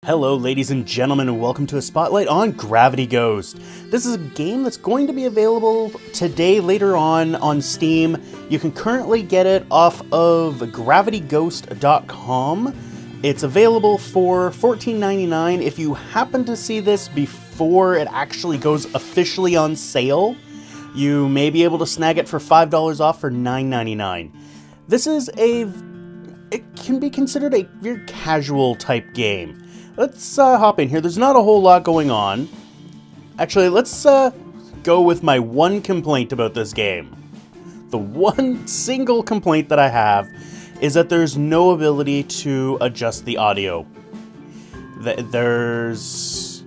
Hello ladies and gentlemen, and welcome to a spotlight on Gravity Ghost. This is a game that's going to be available today later on Steam. You can currently get it off of gravityghost.com. It's available for $14.99. If you happen to see this before it actually goes officially on sale, you may be able to snag it for $5 off for $9.99. This is it can be considered a very casual type game. Let's hop in here. There's not a whole lot going on. Actually, let's go with my one complaint about this game. The one single complaint that I have is that there's no ability to adjust the audio. This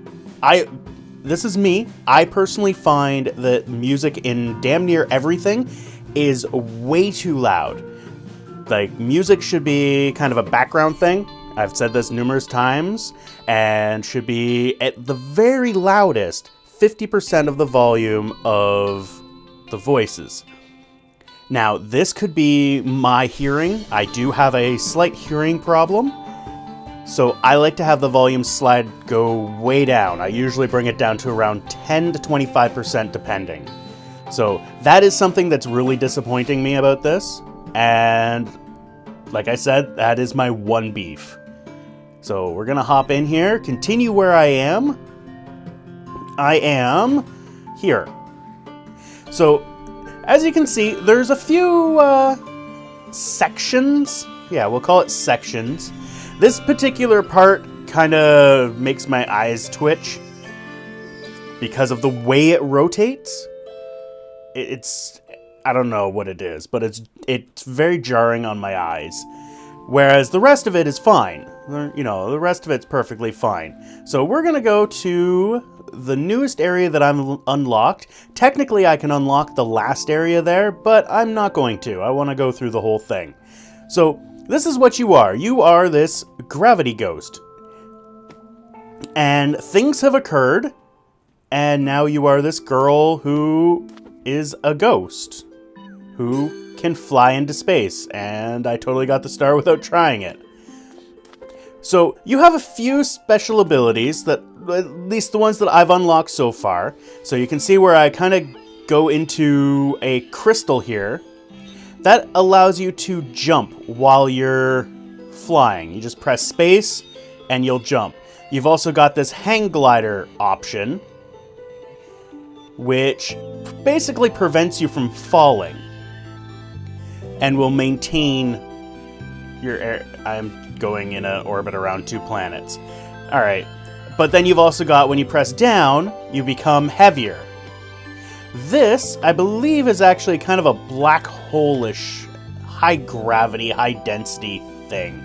is me. I personally find that music in damn near everything is way too loud. Like, music should be kind of a background thing. I've said this numerous times, and should be at the very loudest 50% of the volume of the voices. Now, this could be my hearing. I do have a slight hearing problem, so I like to have the volume slide go way down. I usually bring it down to around 10 to 25% depending. So that is something that's really disappointing me about this, and like I said, that is my one beef. So we're gonna hop in here, continue where I am. I am here. So as you can see, there's a few sections. Yeah, we'll call it sections. This particular part kind of makes my eyes twitch because of the way it rotates. I don't know what it is, but it's very jarring on my eyes. Whereas the rest of it is fine. You know, the rest of it's perfectly fine. So we're going to go to the newest area that I've unlocked. Technically, I can unlock the last area there, but I'm not going to. I want to go through the whole thing. So this is what you are. You are this Gravity Ghost. And things have occurred, and now you are this girl who is a ghost, who can fly into space, and I totally got the star without trying it. So you have a few special abilities, that at least the ones that I've unlocked so far. So you can see where I kind of go into a crystal here. That allows you to jump while you're flying. You just press space and you'll jump. You've also got this hang glider option, which basically prevents you from falling and will maintain your air. I'm going in an orbit around 2 planets. All right. But then you've also got, when you press down, you become heavier. This, I believe, is actually kind of a black hole-ish, high gravity, high density thing.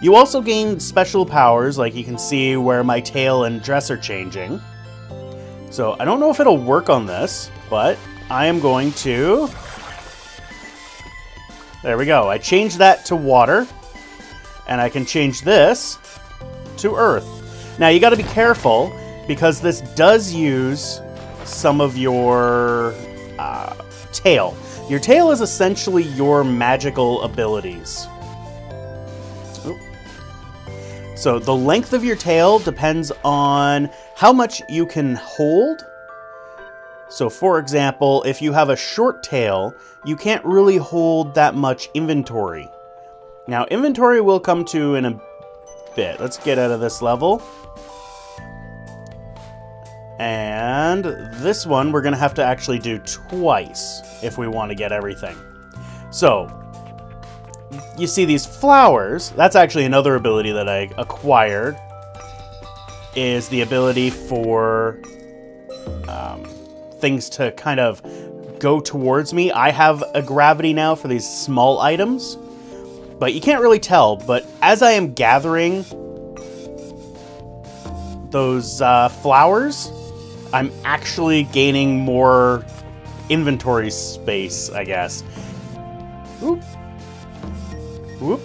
You also gain special powers, like you can see where my tail and dress are changing. So I don't know if it'll work on this, but I am going to... There we go. I changed that to water, and I can change this to earth. Now you got to be careful, because this does use some of your tail. Your tail is essentially your magical abilities. Oop. So the length of your tail depends on how much you can hold. So for example, if you have a short tail, you can't really hold that much inventory. Now, inventory will come to in a bit. Let's get out of this level. And this one we're going to have to actually do twice if we want to get everything. So, you see these flowers. That's actually another ability that I acquired, is the ability for things to kind of go towards me. I have a gravity now for these small items, but you can't really tell. But as I am gathering those flowers, I'm actually gaining more inventory space, I guess. Whoop. Whoop.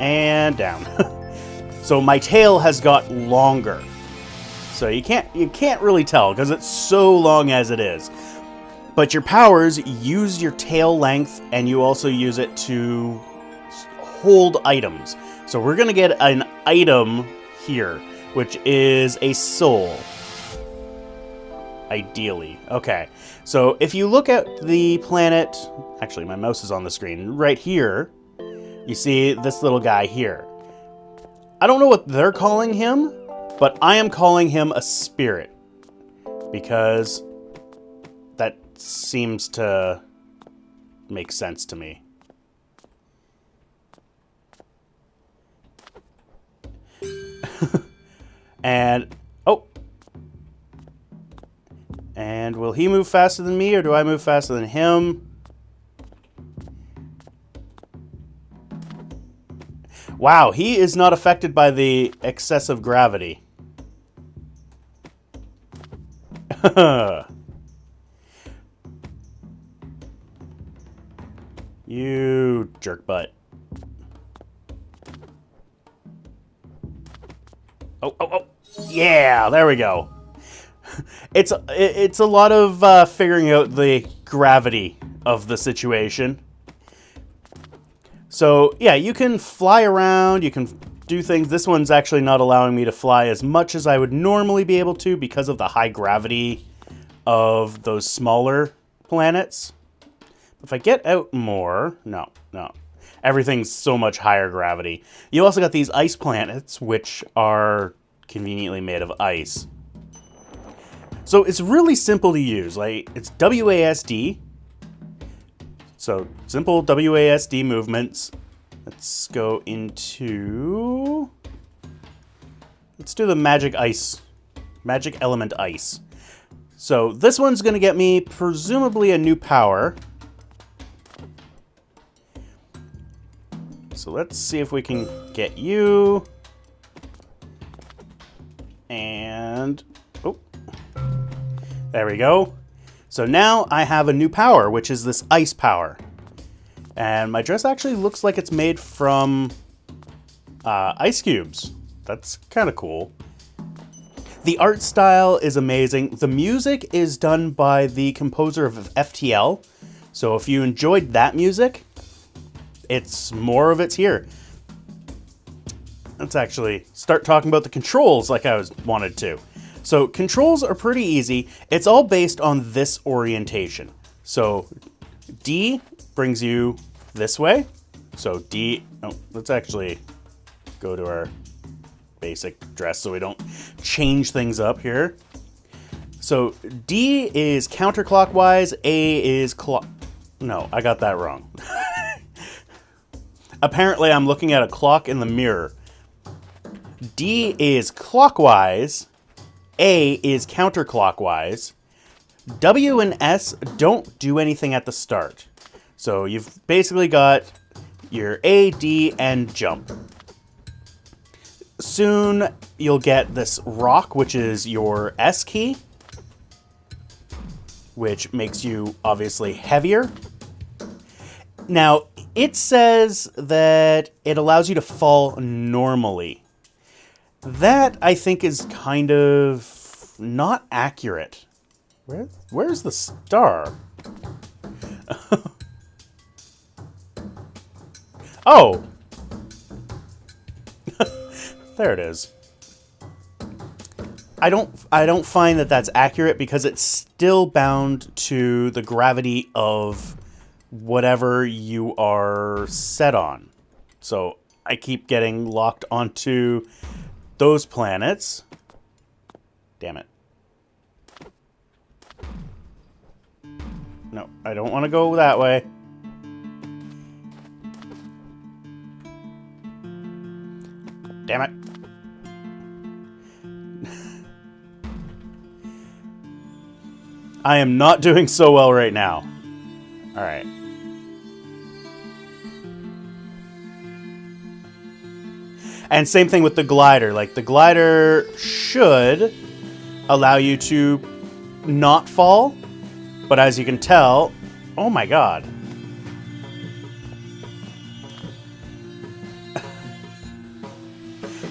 And down. So my tail has got longer. So you can't really tell because it's so long as it is. But your powers use your tail length, and you also use it to hold items. So we're going to get an item here, which is a soul. Ideally. Okay. So if you look at the planet, actually my mouse is on the screen, right here, you see this little guy here. I don't know what they're calling him, but I am calling him a spirit, because that seems to make sense to me. And, oh. And will he move faster than me, or do I move faster than him? Wow, he is not affected by the excessive gravity. You jerk butt. Oh. Yeah, there we go. It's a lot of figuring out the gravity of the situation. So, yeah, you can fly around, you can do things. This one's actually not allowing me to fly as much as I would normally be able to because of the high gravity of those smaller planets. If I get out more... No. Everything's so much higher gravity. You also got these ice planets, which are conveniently made of ice. So it's really simple to use. Like, it's WASD. So simple WASD movements. Let's go into... Let's do the magic element ice. So this one's going to get me presumably a new power. So let's see if we can get you. And... oh. There we go. So now I have a new power, which is this ice power. And my dress actually looks like it's made from ice cubes. That's kind of cool. The art style is amazing. The music is done by the composer of FTL. So if you enjoyed that music, it's more of it's here. Let's actually start talking about the controls like I wanted to. So controls are pretty easy. It's all based on this orientation. So D brings you this way. So D, oh, let's actually go to our basic dress so we don't change things up here. So D is counterclockwise, A is no, I got that wrong. Apparently I'm looking at a clock in the mirror. D is clockwise, A is counterclockwise. W and S don't do anything at the start. So you've basically got your A, D, and jump. Soon you'll get this rock, which is your S key, which makes you obviously heavier. Now, it says that it allows you to fall normally. That, I think, is kind of not accurate. Where's the star? Oh! There it is. I don't find that that's accurate because it's still bound to the gravity of whatever you are set on. So I keep getting locked onto those planets. Damn it. No, I don't want to go that way. Damn it. I am not doing so well right now. All right. And same thing with the glider. Like, the glider should allow you to not fall. But as you can tell, oh my god.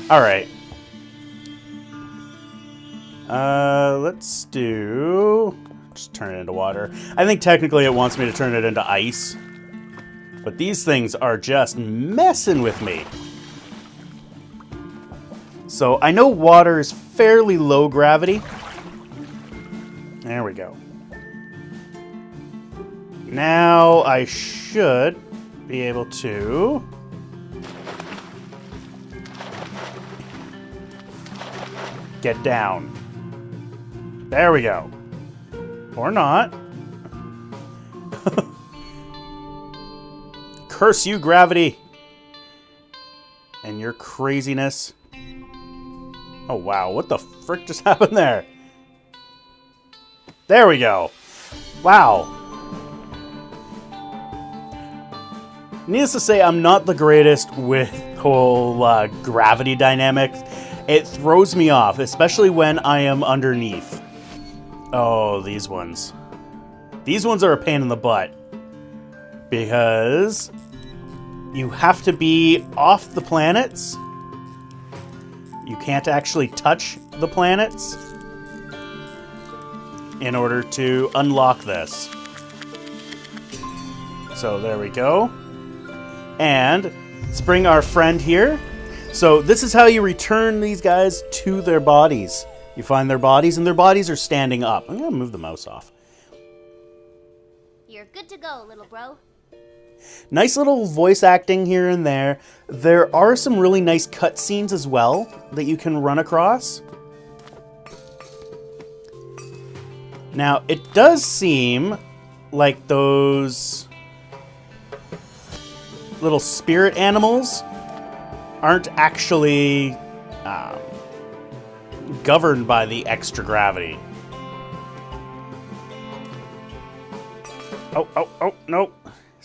All right. Let's do... just turn it into water. I think technically it wants me to turn it into ice. But these things are just messing with me. So I know water is fairly low gravity. There we go. Now I should be able to... get down. There we go. Or not. Curse you, gravity. And your craziness. Oh, wow. What the frick just happened there? There we go. Wow. Needless to say, I'm not the greatest with whole gravity dynamics. It throws me off, especially when I am underneath. Oh, these ones. These ones are a pain in the butt. Because you have to be off the planets. You can't actually touch the planets in order to unlock this. So there we go. And let's bring our friend here. So this is how you return these guys to their bodies. You find their bodies, and their bodies are standing up. I'm going to move the mouse off. You're good to go, little bro. Nice little voice acting here and there. There are some really nice cutscenes as well that you can run across. Now, it does seem like those little spirit animals aren't actually governed by the extra gravity. Oh, no.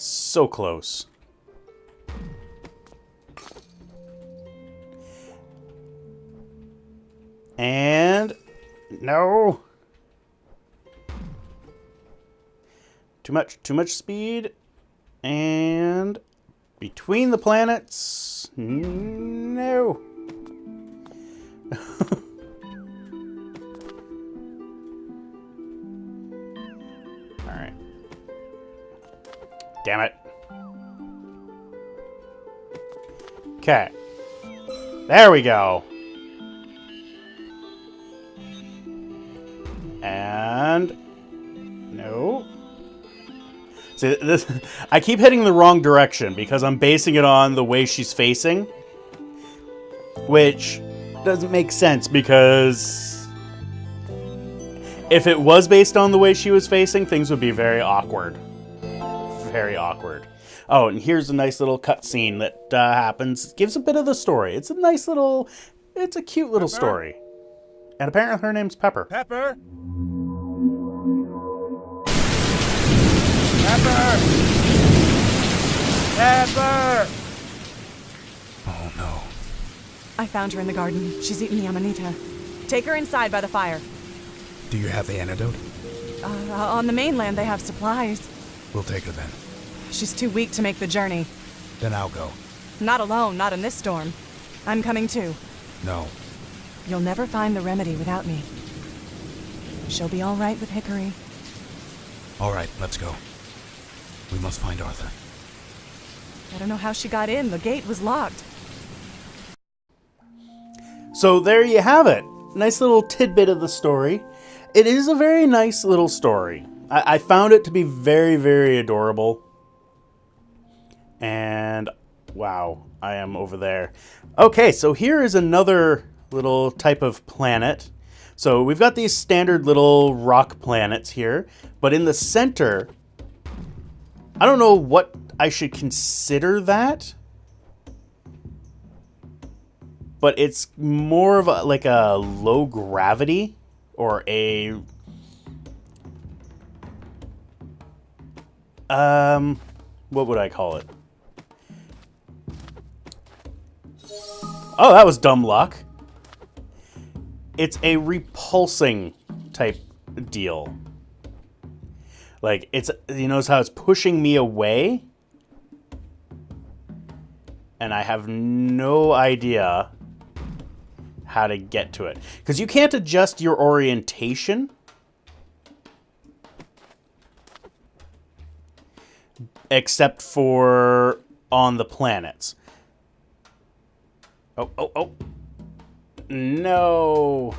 So close. And no. Too much speed. And between the planets. No. All right. Damn it. Okay. There we go. And no. See, this, I keep hitting the wrong direction because I'm basing it on the way she's facing, which doesn't make sense because if it was based on the way she was facing, things would be very awkward. Very awkward. Oh, and here's a nice little cutscene that happens. Gives a bit of the story. It's a nice little... It's a cute little story. And apparently her name's Pepper. Pepper! Pepper! Pepper! Oh, no. I found her in the garden. She's eaten the amanita. Take her inside by the fire. Do you have the antidote? On the mainland, they have supplies. We'll take her then. She's too weak to make the journey. Then I'll go. Not alone, not in this storm. I'm coming too. No. You'll never find the remedy without me. She'll be all right with Hickory. All right, let's go. We must find Arthur. I don't know how she got in. The gate was locked. So there you have it. Nice little tidbit of the story. It is a very nice little story. I found it to be very, very adorable. And wow, I am over there. Okay, so here is another little type of planet. So we've got these standard little rock planets here, but in the center, I don't know what I should consider that, but it's more of a, like a low gravity or a what would I call it? Oh, that was dumb luck. It's a repulsing type deal. Like, it's, you notice how it's pushing me away? And I have no idea how to get to it. Because you can't adjust your orientation. Except for on the planets. Oh. No.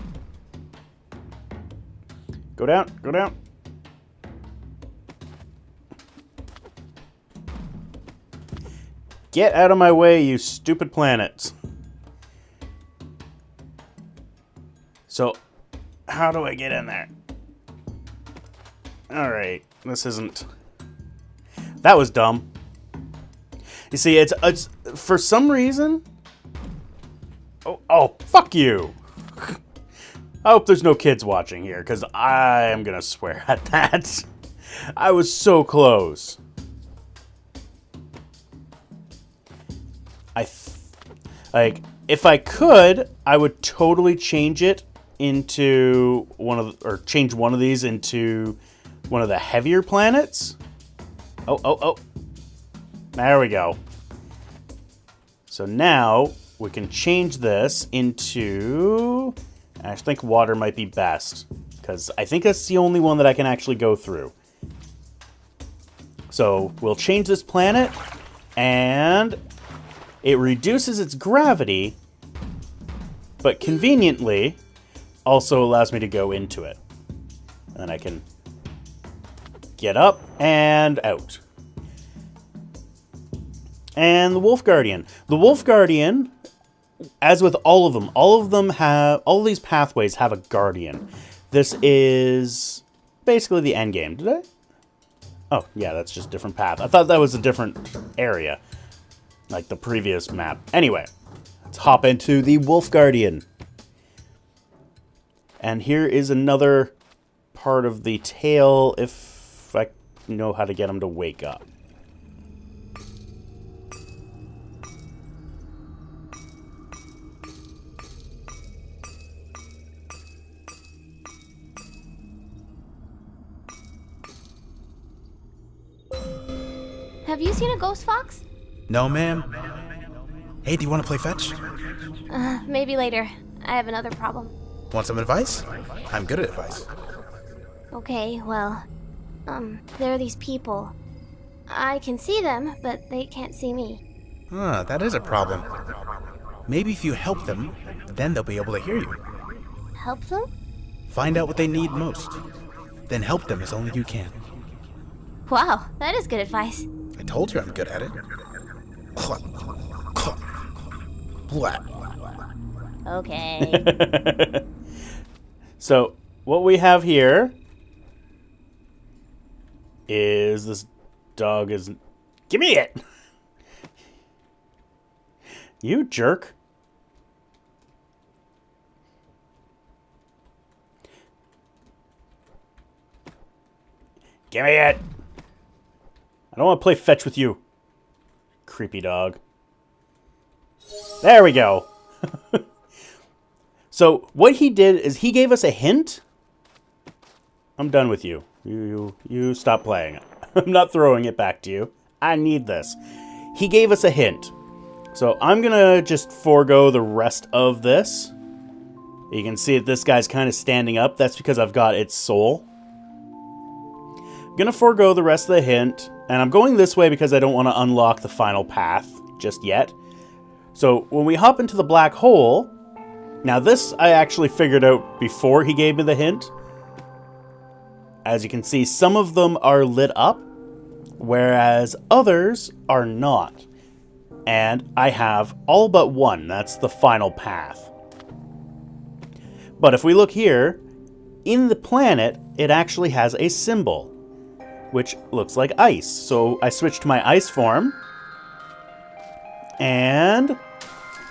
Go down. Go down. Get out of my way, you stupid planets. So, how do I get in there? Alright, this isn't... That was dumb. You see, it's for some reason... Oh, fuck you! I hope there's no kids watching here, because I am gonna swear at that. I was so close. Like, if I could, I would totally change it into change one of these into one of the heavier planets. Oh. There we go. So now we can change this into... I think water might be best, because I think that's the only one that I can actually go through. So we'll change this planet, and it reduces its gravity, but conveniently also allows me to go into it. And I can get up and out. And the Wolf Guardian. The Wolf Guardian, as with all of these pathways have a guardian. This is basically the end game. Did I? Oh, yeah, that's just a different path. I thought that was a different area, like the previous map. Anyway, let's hop into the Wolf Guardian. And here is another part of the tale if I know how to get him to wake up. Have you seen a ghost fox? No, ma'am. Hey, do you want to play fetch? Maybe later. I have another problem. Want some advice? I'm good at advice. Okay, well, there are these people. I can see them, but they can't see me. That is a problem. Maybe if you help them, then they'll be able to hear you. Help them? Find out what they need most. Then help them as only you can. Wow, that is good advice. I told you I'm good at it. Blah. Okay. So, what we have here is this dog is... Give me it! You jerk. Give me it! I don't want to play fetch with you. Creepy dog. There we go. So, what he did is he gave us a hint. I'm done with you. You stop playing. I'm not throwing it back to you. I need this. He gave us a hint. So, I'm going to just forego the rest of this. You can see that this guy's kind of standing up. That's because I've got its soul. I'm going to forego the rest of the hint. And I'm going this way because I don't want to unlock the final path just yet. So when we hop into the black hole... Now this I actually figured out before he gave me the hint. As you can see, some of them are lit up, whereas others are not. And I have all but one. That's the final path. But if we look here, in the planet, it actually has a symbol, which looks like ice. So I switched to my ice form. And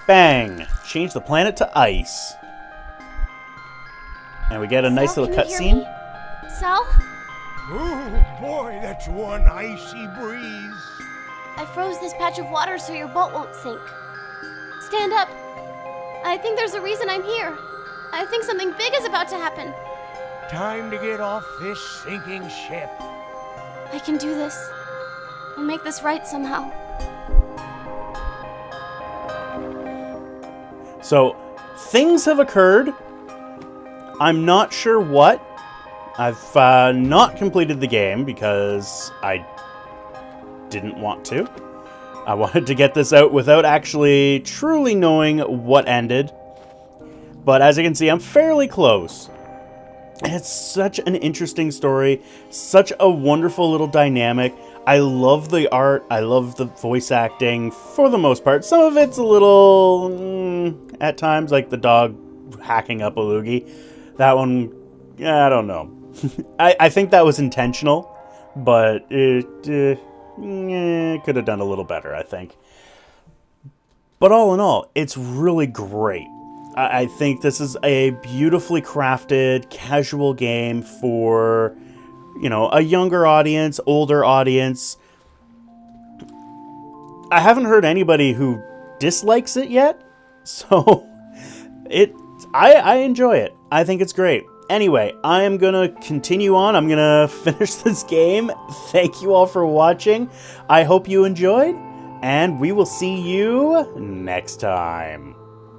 bang! Change the planet to ice. And we get a nice little cutscene. Sal? Oh boy, that's one icy breeze. I froze this patch of water so your boat won't sink. Stand up. I think there's a reason I'm here. I think something big is about to happen. Time to get off this sinking ship. I can do this. I'll make this right somehow. So, things have occurred. I'm not sure what. I've not completed the game because I didn't want to. I wanted to get this out without actually truly knowing what ended. But as you can see, I'm fairly close. And it's such an interesting story, such a wonderful little dynamic. I love the art, I love the voice acting, for the most part. Some of it's a little, at times, like the dog hacking up a loogie. That one, I don't know. I think that was intentional, but it could have done a little better, I think. But all in all, it's really great. I think this is a beautifully crafted, casual game for, a younger audience, older audience. I haven't heard anybody who dislikes it yet, so I enjoy it. I think it's great. Anyway, I am going to continue on. I'm going to finish this game. Thank you all for watching. I hope you enjoyed, and we will see you next time.